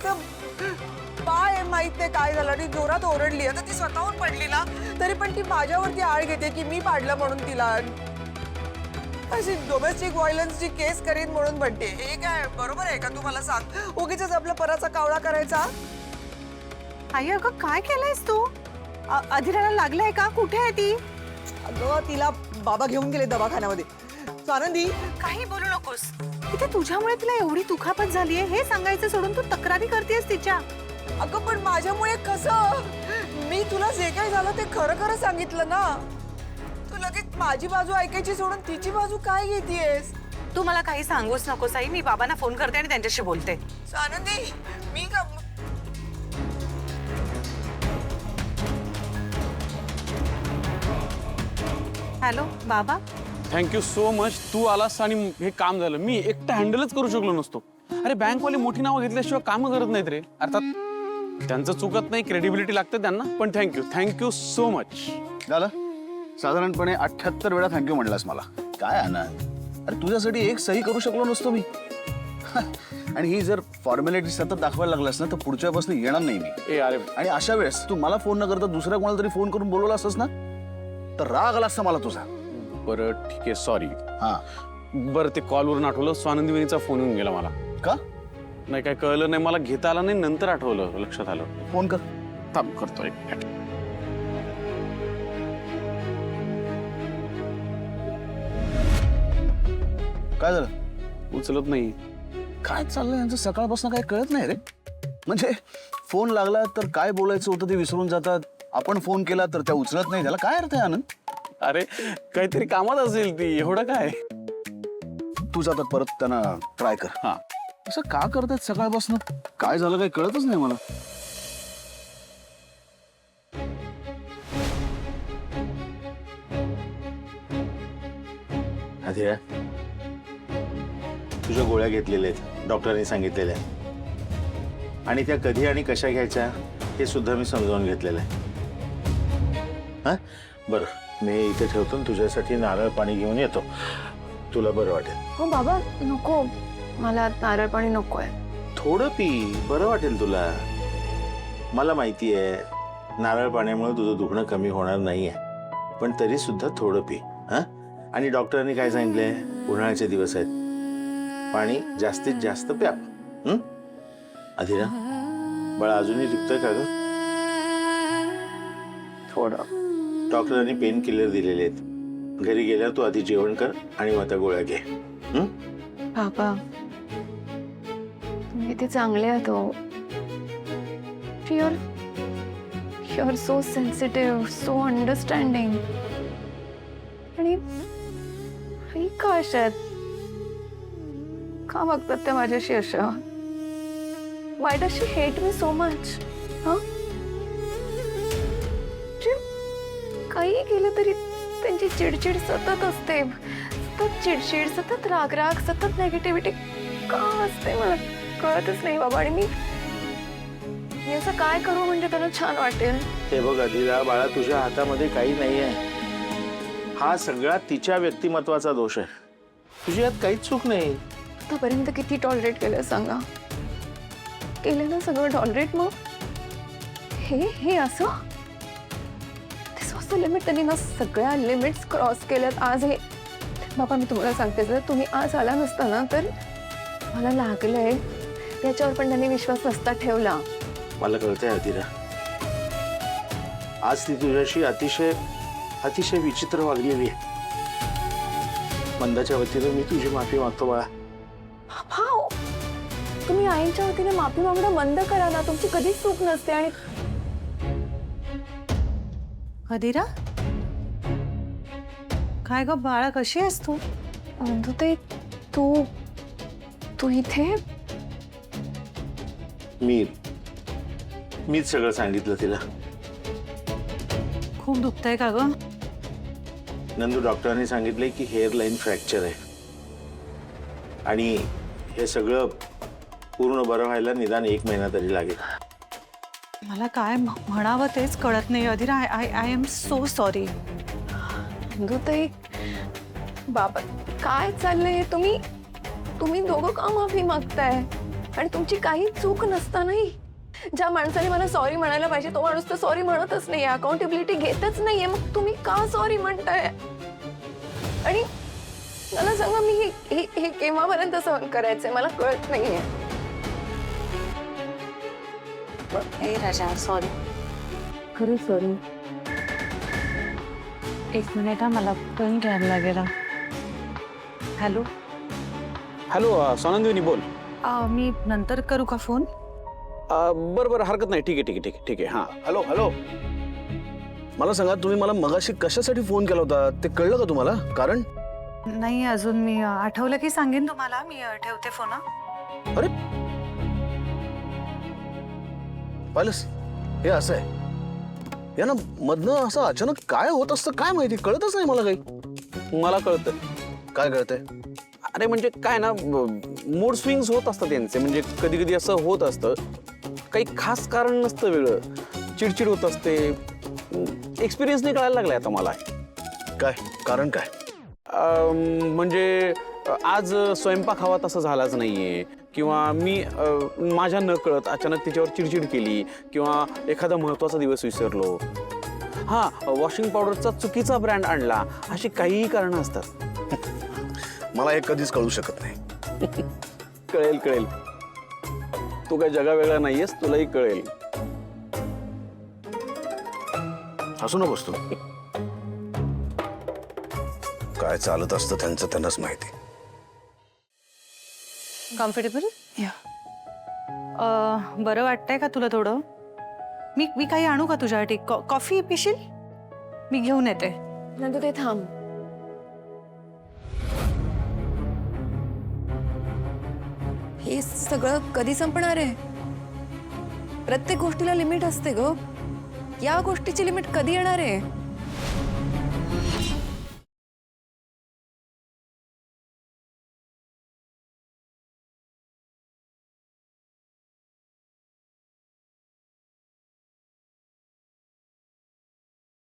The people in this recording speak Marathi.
तिचं पाय माहित नाही काय झालं आणि जोरात ओरडली. आता ती स्वतःहून पडली ना तरी पण ती माझ्यावरती आळ घेते की मी पाडलं म्हणून तिला. अशी डोमेस्टिक व्हायलन्सची केस करीन म्हणून म्हणते. हे काय बरोबर आहे का? तू मला सांग. उगीच आपल्या पराचा कावळा करायचा. आई अगं काय केलंयस तू? अधिराला लागलंय का? कुठे आहे ती? अगं तिला बाबा घेऊन गेले दवाखान्यामध्ये. आनंदी काही बोलू नकोस. इथे तुझ्यामुळे तिला एवढी दुखापत झालीये हे सांगायचं सोडून तू तक्रारी करतेस तिच्या. अगं पण माझ्यामुळे कसं? मी तुला जे काय झालं ते खरं खरं सांगितलं ना. तू लगेच माझी बाजू ऐकायची सोडून तिची बाजू काय घेतीयेस? तू मला काही सांगूच नकोस आई. मी बाबांना फोन करते आणि त्यांच्याशी बोलते. आनंदी मी का हॅलो बाबा. Thank you so much. तू आलास आणि हे काम झालं. मी एकटा हँडलच करू शकलो नसतो. अरे बँकवाले मोठी नावं घेतल्याशिवाय कामं करत नाहीत रे. अर्थात त्यांचं चुकत नाही, क्रेडिबिलिटी लागते त्यांना. पण थँक्यू सो मच. झालं साधारणपणे 78 वेळा थँक्यू म्हणलास मला. काय आनंद, अरे तुझ्यासाठी एक सही करू शकलो नसतो मी. आणि ही जर फॉर्मॅलिटी सतत दाखवायला लागलास ना तर पुढच्या पासून येणार नाही मी. ए अरे आणि अशा वेळेस तू मला फोन न करता दुसऱ्या कोणाला तरी फोन करून बोलवला असतास ना तर राग आला असता मला तुझा. बरं ठीक आहे, सॉरी. हा बरं ते कॉलवरून आठवलं, स्वानंदी वहिनीचा फोन येऊन गेला मला. का नाही काय कळलं नाही मला, घेता आला नाही, नंतर आठवलं, लक्षात आलं. फोन कर. थांब करतो एक मिनिट. काय झालं? उचलत नाही. काय चाललंय यांचं सकाळपासून काय कळत नाही रे. म्हणजे फोन लागला तर काय बोलायचं होतं ते विसरून जातात. आपण फोन केला तर त्या उचलत नाही. त्याला काय अर्थ आहे आनंद? अरे काहीतरी कामात असेल ती, एवढं काय. तू जातात परत त्यांना ट्राय कर. हा असं का करतात सकाळपासून? काय झालं काही कळतच नाही मला. आधिरा, तुझ्या गोळ्या घेतलेल्या आहेत, डॉक्टरांनी सांगितलेल्या आहेत. आणि त्या कधी आणि कशा घ्यायच्या हे सुद्धा मी समजावून घेतलेलं आहे. हा बरं, मी इथे ठेवतो, तुझ्यासाठी नारळ पाणी घेऊन येतो. तुला बरं वाटेल. हो बाबा नको, मला नारळ पाणी नको आहे. थोडं पी, बरं वाटेल तुला. मला माहिती आहे नारळ पाण्यामुळे तुझं दुखणं कमी होणार नाहीये, पण तरी सुद्धा थोडं पी. हा आणि डॉक्टरांनी काय सांगितलंय, उन्हाळ्याचे दिवस आहेत, पाणी जास्तीत जास्त प्या. अधिरा बाळा, अजूनही दुखतंय का ग? थोडं. डॉक्टरांनी पेन किलर दिलेले आहेत. घरी गेल्यावर तू आधी जेवण कर आणि मग त्या गोळ्या घे. बाबा तुम्ही किती चांगले आहात हो. Your so sensitive, so understanding. आणि का अशा आहेत? का बघतात त्या माझ्याशी अशा? Why does she hate me so much? काही केलं तरी त्यांची चिडचिड सतत असते. सतत चिडचिड, सतत राग, सतत नेगेटिव्हिटी का असते मला कळतच नाही बाबा. आणि मी असं काय करू म्हणजे त्यांना छान वाटेल? हे बघ अधिरा बाळा, तुझ्या हातामध्ये काही नाहीये. हा सगळा तिच्या व्यक्तिमत्वाचा दोष आहे. तुझी यात काहीच चूक नाही. आतापर्यंत किती टॉलरेट केलं सांगा? केलं ना सगळं टॉलरेट. मग हे असं लिमिट त्यांनी ना सगळ्या लिमिट्स क्रॉस केल्यात. आज हे बाबा मी तुम्हाला सांगते, जर तुम्ही आज आला नसता ना तर मला लागलंय याच्यावर पण त्यांनी विश्वास नसता ठेवला. मला कळतंय अधिरा, आज ती तुझ्याशी अतिशय अतिशय विचित्र वागलेली आहे. मंदाच्या वतीने मी तुझी माफी मागतो बाळा. भाऊ तुम्ही आईच्या वतीने माफी मागणं बंद करा ना, तुमची कधीच चूक नसते. आणि अधिरा काय ग बाळा, कशी आहेस तू? ते तू तू इथे? मीच सगळं सांगितलं तिला. खूप दुखतंय का ग? नंदू, डॉक्टरांनी सांगितलंय की हेअर लाईन फ्रॅक्चर आहे आणि हे सगळं पूर्ण बरं व्हायला निदान 1 महिना तरी लागेल. मला काय म्हणावं तेच कळत नाही Adhira. I am so sorry. ते बाबा काय चाललंय? तुम्ही दोघं का माफी मागताय? आणि तुमची काही चूक नसतानाही ज्या माणसाने मला सॉरी म्हणायला पाहिजे तो माणूस तर सॉरी म्हणतच नाही, अकाउंटेबिलिटी घेतच नाहीये. मग तुम्ही का सॉरी म्हणताय? आणि मला सांगा, मी हे केव्हापर्यंत सहन करायचंय मला कळत नाहीये. ए राजा, सॉरी. खरं सॉरी. एक मिनिट हा, मला पण घ्यायला लागेल. हॅलो. हॅलो सोनंदिनी बोल. मी नंतर करू का फोन? बरं बरं, हरकत नाही. ठीक आहे ठीक आहे ठीक आहे ठीक आहे. हां हॅलो हॅलो, मला सांगा तुम्ही मला मगाशी कशासाठी फोन केला होता ते कळलं का तुम्हाला? कारण नाही अजून, मी आठवलं की सांगेन तुम्हाला. मी ठेवते फोन. अरे पाहिलंस, हे असं आहे या ना, मधनं असं अचानक काय होत असतं काय माहिती, कळतच नाही मला काही. मला कळतं. काय कळतंय? अरे म्हणजे काय ना, मूड स्विंग्स होत असतात त्यांचे. म्हणजे कधी कधी असं होत असतं, काही खास कारण नसतं, वेगळं चिडचिड होत असते. एक्सपिरियन्सने कळायला लागलाय आता मला. काय कारण काय? म्हणजे आज स्वयंपाक हवा तसा झालाच नाहीये, किंवा मी माझ्या नकळत अचानक तिच्यावर चिडचिड केली, किंवा एखादा महत्वाचा दिवस विसरलो. हां, वॉशिंग पावडरचा चुकीचा ब्रँड आणला. अशी काहीही कारणं असतात. मला हे कधीच कळू शकत नाही. कळेल कळेल, तू काय जगा वेगळा नाहीयेस, तुलाही कळेल. हसू नकोस तू. काय चालत असतं त्यांचं त्यांनाच माहिती. कम्फर्टेबल? बरं वाटतंय का तुला थोडं? मी काही आणू का तुझ्यासाठी? कॉफी पिशील? मी घेऊन येते. नंतर ते थांब. हे सगळं कधी संपणार आहे? प्रत्येक गोष्टीला लिमिट असते ग. या गोष्टीची लिमिट कधी येणार आहे?